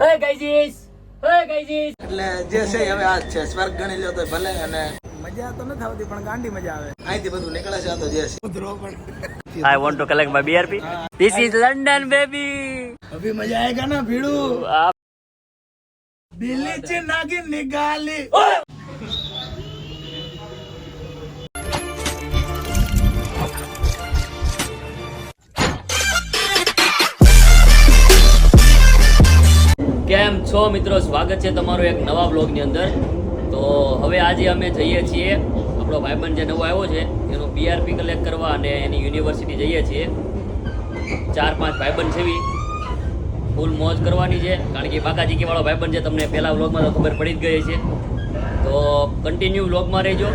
હે ગાઈઝીસ એટલે જે છે હવે આ છે સ્વર્ગ ગણી લ્યો તો ભલે. અને મજા તો નથી આવતી પણ ગાંડી મજા આવે. અહીંથી બધું નીકળે છે. આ તો જે છે ઉધરો પણ I want to collect my BRP. This is London baby. અભી મજા આયેગા ના ભીડું. દિલ્હી છે નાગિન નિગાલી. કેમ છો મિત્રો, સ્વાગત છે તમારું એક નવા બ્લોગની અંદર. તો હવે આજે અમે જઈએ છીએ, આપણો ભાઈબંધ જે નવો આવ્યો છે એનું બીઆરપી કલેક્ટ કરવા અને એની યુનિવર્સિટી જઈએ છીએ. 4-5 ભાઈબંધ છે, ફૂલ મોજ કરવાની છે. કારણ કે બાકાજીકી વાળો ભાઈબંધ છે, તમને પહેલા વ્લોગમાં તો ખબર પડી જ ગઈ છે. તો કન્ટિન્યુ વ્લોગમાં રહેજો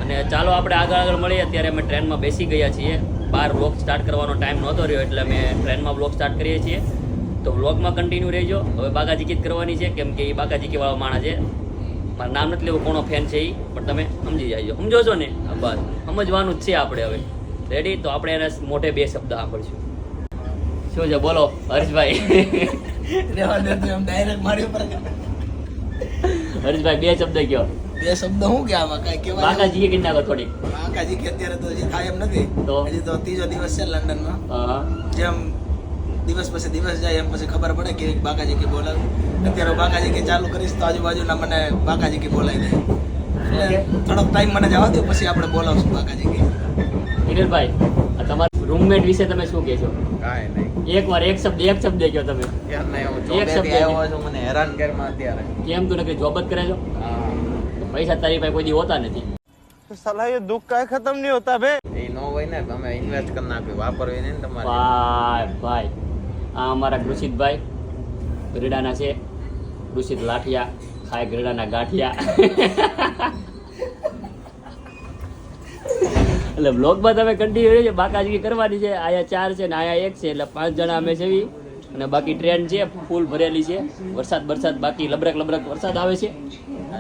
અને ચાલો આપણે આગળ મળીએ. અત્યારે અમે ટ્રેનમાં બેસી ગયા છીએ. 12 વ્લોગ સ્ટાર્ટ કરવાનો ટાઈમ નહોતો રહ્યો એટલે અમે ટ્રેનમાં વ્લોગ સ્ટાર્ટ કરીએ છીએ. તો વ્લોગમાં કન્ટિન્યુ રહેજો. હવે બાકાજીકી જ કરવાની છે કેમ કે એ બાકાજીકી વાળો માણસ છે. મારું નામ નથી લેવું કોનો ફેન છે એ, પણ તમે સમજી જાયજો. સમજો છો ને? બસ સમજવાનું જ છે આપણે. હવે રેડી? તો આપણે એને મોઢે 2 શબ્દ સાંભળશું. શું છે બોલો હર્ષભાઈ? રેવા દે તો એમ ડાયરેક્ટ મારી ઉપર. હર્ષભાઈ 2 શબ્દ કયો. 2 શબ્દ હું કે આમાં કઈ કહેવાય? બાકાજીકી કરી નાખો થોડીક. બાકાજી કે અત્યારે તો હજી થાય એમ નથી. તો હજી તો 3જો દિવસ છે લંડનમાં. હા, જેમ દિવસ પછી દિવસ જાય એમ પછી ખબર પડે કે બાકાજી કે બોલાવે. અત્યારે બાકાજી કે ચાલુ કરીશ તો આજુબાજુના મને બાકાજી કે બોલાવી દે. એટલે થોડોક ટાઈમ મને જવા દો, પછી આપણે બોલાવશું બાકાજી કે. કિરીટભાઈ, તમારા રૂમમેટ વિશે તમે શું કહેશો? કાંઈ નહીં. એકવાર એક શબ્દ કહો તમે. યાર નહીં, હું એક શબ્દ જોબેથી આવ્યો છું, મને હેરાન કરમાં અત્યારે. કેમ તું નકરી જોબ જ કરે છો? હા. તો પૈસા તારી પાસે કોઈ દી હોતા નથી. સાલા ये दुख का खत्म नहीं होता बे. એ નો હોય ને, તમે ઇન્વેસ્ટ કરી નાખ્યું, વાપરવી નહીં ને તમારે. ભાઈ આ અમારા કૃષિતભાઈ ગરડાના છે. કૃષિત લાઠિયા ખાય ગરડાના ગાંઠિયા. એટલે બ્લોગમાં તમે કન્ટિન્યુ રહેજો. બાકાજી કરવાની છે. આયા 4 છે ને આયા 1 છે, એટલે 5 જણા અમે છે. અને બાકી ટ્રેન છે ફૂલ ભરેલી છે. વરસાદ બાકી લબરક વરસાદ આવે છે.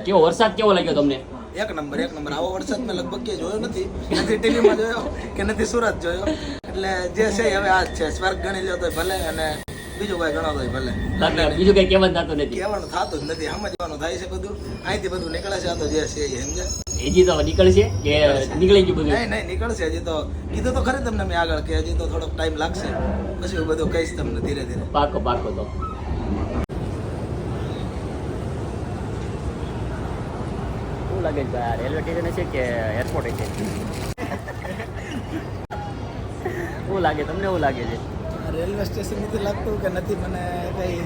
કેવો વરસાદ કેવો લાગ્યો તમને? એક નંબર. આવો વરસાદ મેં લગભગ કે જોયો નથી ટીવીમાં જોયો કે નથી સુરત જોયો. એટલે જે છે હવે આ છે સ્વર્ગ ગણી લ્યો તો ભલે. અને બીજું કઈ ગણો તો ભલે. બીજું કઈ કહેવાનું થતું નથી. કહેવાનું થતું જ નથી, સમજવાનું થાય છે બધું. અહીંથી બધું નીકળે છે. આ તો જે છે એ સમજે. હજી તો નીકળશે કે નીકળી ગયું બધું? નહીં નીકળશે. હજી તો કીધું તો ખરી તમને મેં આગળ કે હજી તો થોડોક ટાઈમ લાગશે. પછી હું બધું કહીશ તમને ધીરે ધીરે. પાકો તો શું લાગે છે ભાઈ, આ રેલવે સ્ટેશન છે કે એરપોર્ટ છે? શું લાગે તમને? શું લાગે છે? રેલવે સ્ટેશન નથી લાગતું કે નથી મને કઈ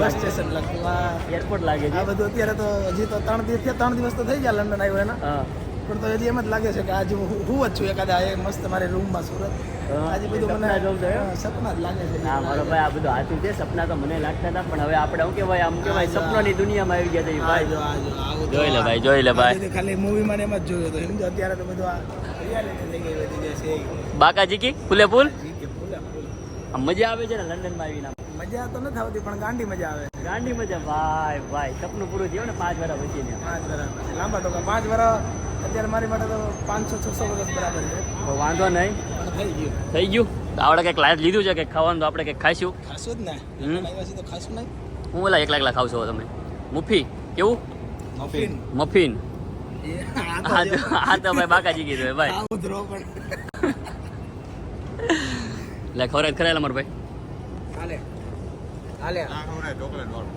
બસ સ્ટેશન લાગતું. આ એરપોર્ટ લાગે છે. આ બધું અત્યારે તો હજી તો 3 દિવસ તો થઈ ગયા લંડન આવ્યો એના. હા, પણ તો હજી એમ જ લાગે છે કે આજે હું જ છું એકાદા મસ્ત મારી રૂમમાં સુરત. આજે બધું મને સપના જોઉં છું એમ? સપના જ લાગે છે. હા મારો ભાઈ, આ બધું સાચું છે. સપના તો મને લાગતા હતા, પણ હવે આપણે શું કહેવાય, આમ કહેવાય સપનાની દુનિયામાં આવી ગયા છે ભાઈ. જોઈ લે ભાઈ, જોઈ લે ભાઈ. ખાલી મૂવીમાં એમ જ જોયું તો સમજો. અત્યારે તો બધું આ રિયાલિટી થઈ ગઈ બધી જે છે. બાકાજીકી ફૂલે ફૂલ ફૂલે ફૂલ આમ મજા આવે છે ને લંડનમાં આવીને? મજા તો નથી આવતી પણ ગાંડી મજા આવે. ગાંડી મજા ભાઈ. સપનું પૂરું થયું ને 5 વર્ષ પછી ને. 5 વર્ષ લાંબા ટોકા. 5 વર્ષ અત્યારે મારી માટે તો 500-600 વર્ષ બરાબર છે. તો વાંધો નહીં, પણ થઈ ગયું. તો આપણે કંઈક લાઈટ લીધું છે, કંઈક ખાવાનું, તો આપણે કંઈક ખાઈશું. ખાશું જ ને. આવ્યા તો ખાશું નહીં. હું ઓલા એકલા ખાવ છો તમે? મુફી કેવું? મફિન. મફિન. હા તો ભાઈ બાકાજી કીધું ભાઈ. ઉધરો પણ એટલે ખોરાક ખરેલા મારો ભાઈ. હાલે ચોકલેટ વાળું.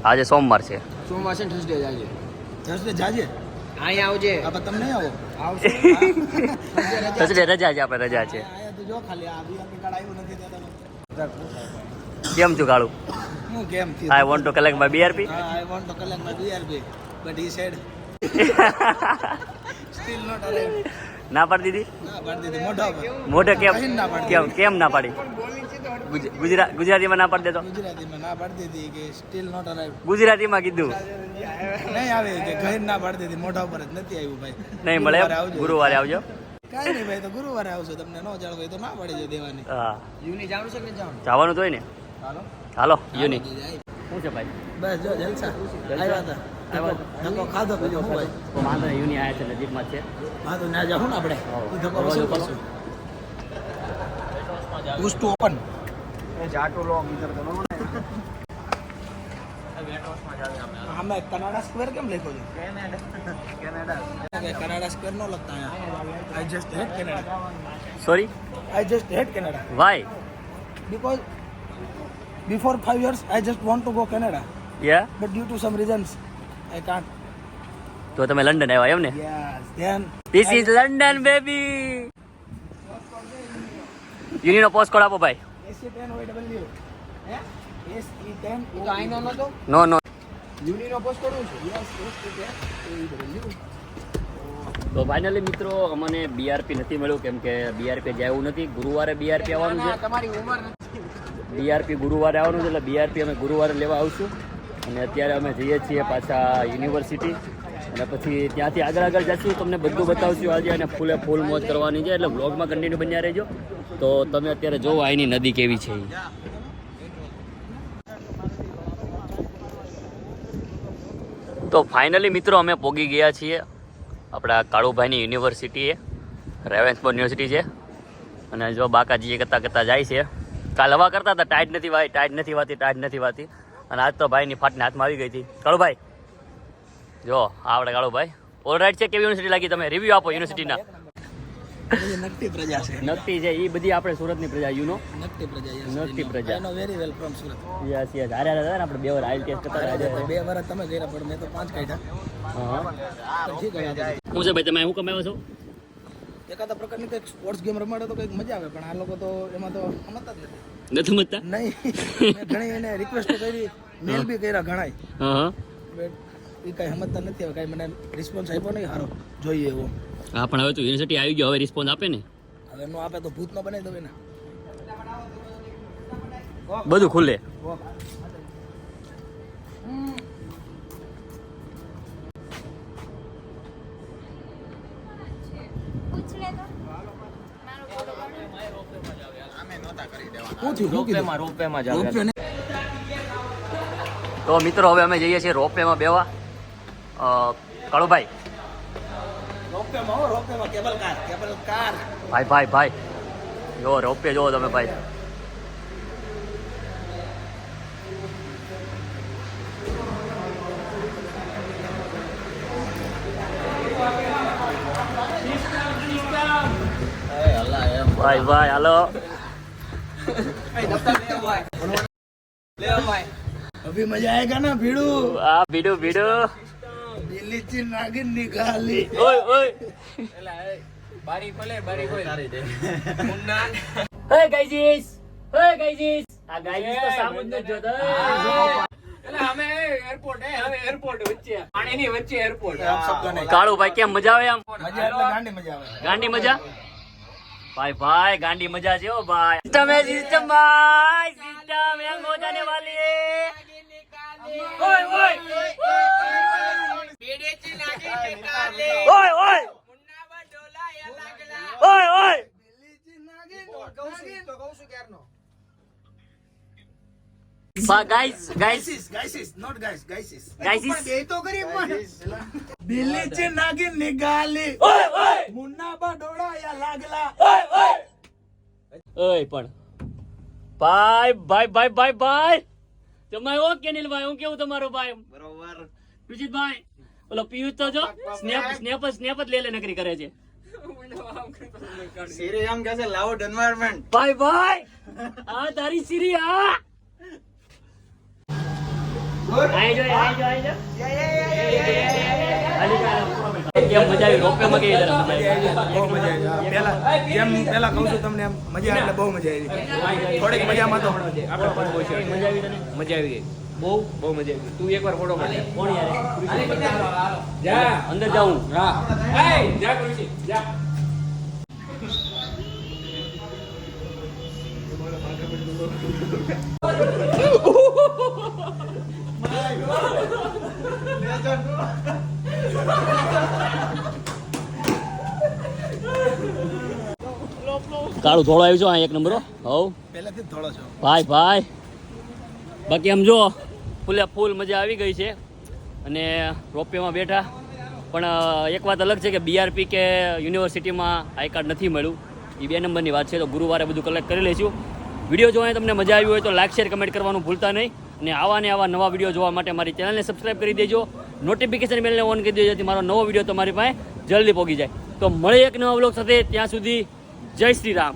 આજે સોમવાર છે. સોમવાર છે થર્સડે જાજે. થર્સડે જાજે. અહીંયા આવજે. આ પણ તમે નહીં આવો. આવશે. થર્સડે રજા છે, આપણે રજા છે. આયા તો જો ખાલી આ બીઆરપી કાર્ડ આવ્યું નથી તો કેમ છું કાળું? હું કેમ થી I want to collect my BRP. I want to collect my BRP, but he said still not arrived. ના પાડી દીધી? ના પાડી દીધી મોઢા પર. મોઢે કેમ કહીને ના પાડી કેમ ના પાડી? ગુજરાતીમાં ના પાડી દેતો? ગુજરાતીમાં ના પાડી દીધી કે સ્ટીલ નોટ અરાઈવ. ગુજરાતીમાં કીધું નહીં આવે કે કહીને ના પાડી દીધી. મોઢા પર જ નથી આવ્યું ભાઈ. નહીં મળે. ગુરુવારે આવજો. કાંઈ નહીં ભાઈ, તો ગુરુવારે આવશો. તમને ન જાણ હોય તો ના પાડી જો દેવાની. હા, યુની જવાનું છે કે નહીં જવાનું? જવાનું તો હોય ને. હાલો યુની શું છે ભાઈ બસ જો જલસા આવ્યા હતા ધક્કો ખાધો પછી હું ભાઈ તો વાંધો નહીં, યુની આવ્યા છે, નજીકમાં જ છે. હા તો ના જાઉં ને આપણે ધક્કો પછી કરશું પુશ ટુ ઓપન અમે કનાડા સ્ક્વેર કેમ લખ્યો છે કનાડા સ્ક્વેર નો લખતા I just hate Canada sorry I just hate Canada why because before 5 years I just want to go Canada yeah but due to some reasons I can't. તો તમે London આવ્યા એમ ને? Yes, then this is London baby. યુનીનો postcode આપો ભાઈ. SE10OW SE10 તો આઈનો નતો નો નો યુનીનો post કરું છું. yes SE10OW. તો ફાઇનલી મિત્રો અમને બીઆરપી નથી મળ્યું, કેમ કે બીઆરપી જાય એવું નથી. ગુરુવારે બીઆરપી આવવાનું છે. તમારી ઉંમર નથી. બીઆરપી ગુરુવારે આવવાનું છે, એટલે બીઆરપી અમે ગુરુવારે લેવા આવશું. અને અત્યારે અમે જઈએ છીએ પાછા યુનિવર્સિટી, અને પછી ત્યાંથી આગળ જઈશું, તમને બધું બતાવશું આજે. અને ફૂલ મોજ કરવાની છે, એટલે બ્લોગમાં કન્ટિન્યુ બન્યા રહેજો. તો તમે અત્યારે જોવો અહીંની નદી કેવી છે. તો ફાઇનલી મિત્રો અમે પોગી ગયા છીએ આપણા કાળુભાઈની યુનિવર્સિટીએ. રેવેન્સબોર્ન યુનિવર્સિટી છે. અને જો બાકાજી કરતા જાય છે. કાલ હવા કરતા હતા, ટાઈટ નથી વાતી. અને આજ તો ભાઈની ફાટને હાથમાં આવી ગઈ હતી. કાળુભાઈ જો આપણે કાળુભાઈ ઓલ રાઈટ છે. કેવી યુનિવર્સિટી લાગી? તમે રિવ્યુ આપો યુનિવર્સિટીના. નકટી પ્રજા છે. નકટી છે એ બધી આપણે સુરતની પ્રજા. યુનો નકટી પ્રજા yes. નકટી પ્રજા. I know very well from Surat. Yes હારે આપણે બે વાર આઈલ ટેસ્ટ કરતા બે વર્ષ તમે કર્યા પણ મેં તો 5 કાઢ્યા. હા ઠીક છે. શું છે ભાઈ, તમે શું કમાયો છો? એકાદા પ્રકારની કંઈક સ્પોર્ટ્સ ગેમ રમાડે તો કંઈક મજા આવે, પણ આ લોકો તો એમાં તો સમજતા જ નથી. નથી મતતા નહીં મેં ઘણી એને રિક્વેસ્ટ કરી, મેલ બી કર્યા ઘણાય, હા બટ એ કાંઈ સમજતા નથી. હવે કાંઈ મને રિસ્પોન્સ આપ્યો નહીં સારો જોઈએ એવો. હા પણ હવે તો યુનિવર્સિટી આવી ગયો, હવે રિસ્પોન્સ આપે ને. હવે નો આપે તો ભૂતનો બનાવી દઉં ને. બધું ખુલ્લે. તો મિત્રો હવે અમે જઈએ છીએ રોપવેમાં બેવા. કાળુભાઈ રોપવેમાં કેબલ કાર ભાઈ જો રોપવે જોવો તમે ભાઈ. ભાઈ હાલો. અભી મજા આયેગા ના ભીડુ. આ ભીડું દિલ્હી થી નાગિન નિકાલી. ઓય બારી કોઈ તારી દે. હે ગાઈઝીસ આ ગાઈઝીસ તો સામું જ જોતો. એટલે અમે એરપોર્ટ વચ્ચે પાણીની વચ્ચે એરપોર્ટ. શબ્દો નહીં. કાળુભાઈ કેમ મજા આવે? આમ મજા એટલે ગાંડી મજા આવે. ગાંડી મજા ભાઈ ગાંડી મજા છે. ઓ ભાઈ સિસ્ટમ ભાઈ સિસ્ટમ યંગ હો જાને વાલી હે. ઓય ગાઈસીસ નોટ ગાઈસીસ. ગાઈસીસ એ તો કરી પણ દિલ્હી થી નાગિન નિકાલી. મુન્ના બા ડોળાયા લાગલા. ઓય પણ ભાઈ તમે ઓકે નીલભાઈ, હું કેવું તમારો ભાઈ? બરોબર. વિજિતભાઈ ઓલો પિયુષ તો જો સ્નેપ જ લે નકરી કરે છે. સિરી આમ કહે છે લાઉડ એન્વાયરમેન્ટ. ભાઈ આ તારી સિરી આ આઈ જો કેમ મજા આવી? રોપવેમાં કેવી તરફ મજા બહુ મજા આવી. પેલા કહું છું તમને એમ મજા એટલે બહુ મજા આવી. થોડીક મજામાં તો મજા આવી તને? મજા આવી ગઈ. બહુ મજા આવી. તું એકવાર ફોટો પાડ. કોણ યાર? જા અંદર જાઉં? હા જા કરુછી જા. કાળું થોડો આવ્યો છો આ એક નંબર. હવ પહેલેથી જ થોડો છો. ભાઈ બાકી આમ જો ફૂલે ફૂલ મજા આવી ગઈ છે અને રોપવેમાં બેઠા. પણ એક વાત અલગ છે કે બીઆરપી કે યુનિવર્સિટીમાં આઈ કાર્ડ નથી મળ્યું. એ 2 નંબરની વાત છે. તો ગુરુવારે બધું કલેક્ટ કરી લઈશું. વિડીયો જોવાની તમને મજા આવી હોય તો લાઈક શેર કમેન્ટ કરવાનું ભૂલતા નહીં. અને આવા નવા વિડીયો જોવા માટે મારી ચેનલને સબસ્ક્રાઈબ કરી દેજો. નોટિફિકેશન બેલને ઓન કરી દેજો જેથી મારો નવો વિડીયો તમારી પાસે જલ્દી પહોંચી જાય. તો મળે એક નવા વ્લોગ સાથે. ત્યાં સુધી જય શ્રી રામ.